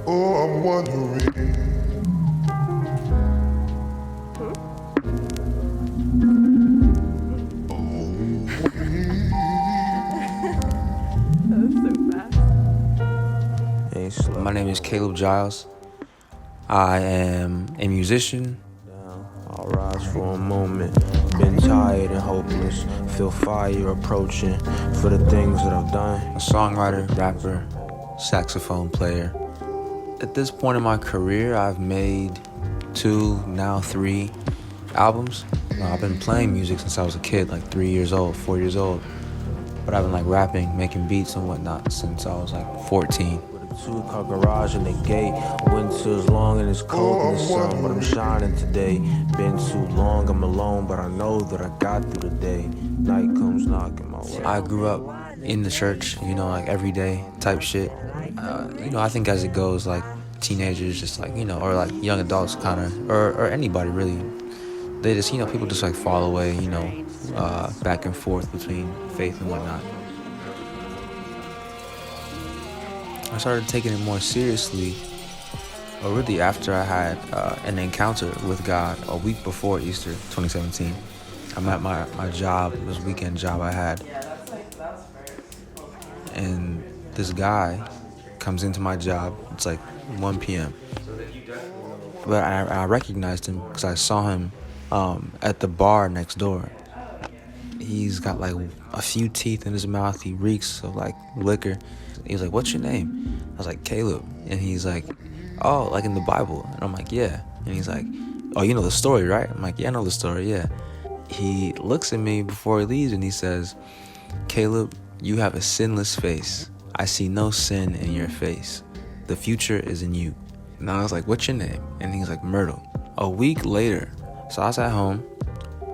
Oh, I'm wondering. My name is Caleb Giles. I am a musician. I'll rise for a moment. Been tired and hopeless. Feel fire approaching for the things that I've done. A songwriter, rapper, saxophone player. At this point in my career, I've made 2, now 3 albums. I've been playing music since I was a kid, like 3 years old, 4 years old. But I've been like rapping, making beats and whatnot since I was like 14. With a 2-car garage and the gate. Winter's long and it's cold in the sun, but I'm shining today. Been too long, I'm alone, but I know that I got through the day. Night comes knocking my way. I grew up in the church, like every day type shit. I think as it goes, like teenagers just like, or like young adults kind of, or anybody really, they just, people just like fall away, back and forth between faith and whatnot. I started taking it more seriously, or really after I had an encounter with God a week before Easter 2017. I'm at my job, this weekend job I had, and this guy comes into my job. It's like 1 p.m. But I recognized him because I saw him at the bar next door. He's got like a few teeth in his mouth. He reeks of like liquor. He was like, "What's your name?" I was like, "Caleb." And he's like, "Oh, like in the Bible?" And I'm like, "Yeah." And he's like, "Oh, you know the story, right?" I'm like, "Yeah, I know the story, yeah." He looks at me before he leaves and he says, "Caleb, you have a sinless face. I see no sin in your face. The future is in you." And I was like, "What's your name?" And he's like, "Myrtle." A week later, so I was at home.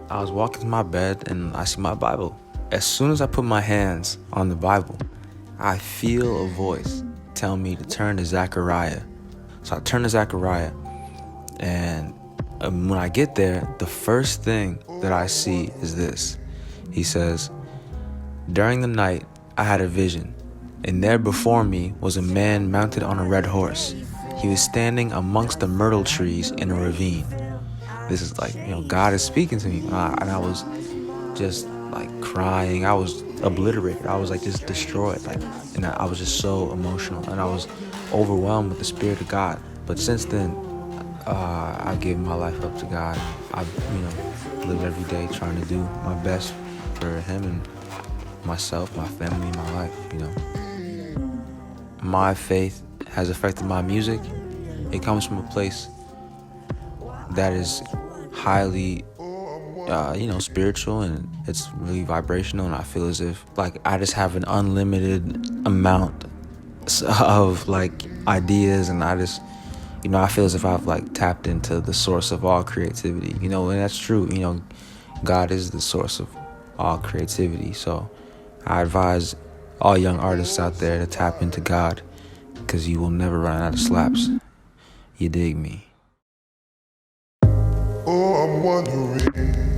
I was walking to my bed and I see my Bible. As soon as I put my hands on the Bible, I feel a voice tell me to turn to Zechariah. So I turn to Zechariah, and when I get there, the first thing that I see is this. He says, "During the night, I had a vision, and there before me was a man mounted on a red horse. He was standing amongst the myrtle trees in a ravine." This is like, God is speaking to me. And I was just like crying. I was obliterated. I was like just destroyed. And I was just so emotional. And I was overwhelmed with the Spirit of God. But since then, I gave my life up to God. I, live every day trying to do my best for Him and myself, my family, my life, My faith has affected my music. It comes from a place that is highly, spiritual, and it's really vibrational, and I feel as if, like, I just have an unlimited amount of, like, ideas, and I just, I feel as if I've, like, tapped into the source of all creativity, and that's true, God is the source of all creativity, so I advise all young artists out there to tap into God, because you will never run out of slaps. You dig me? Oh, I'm wondering.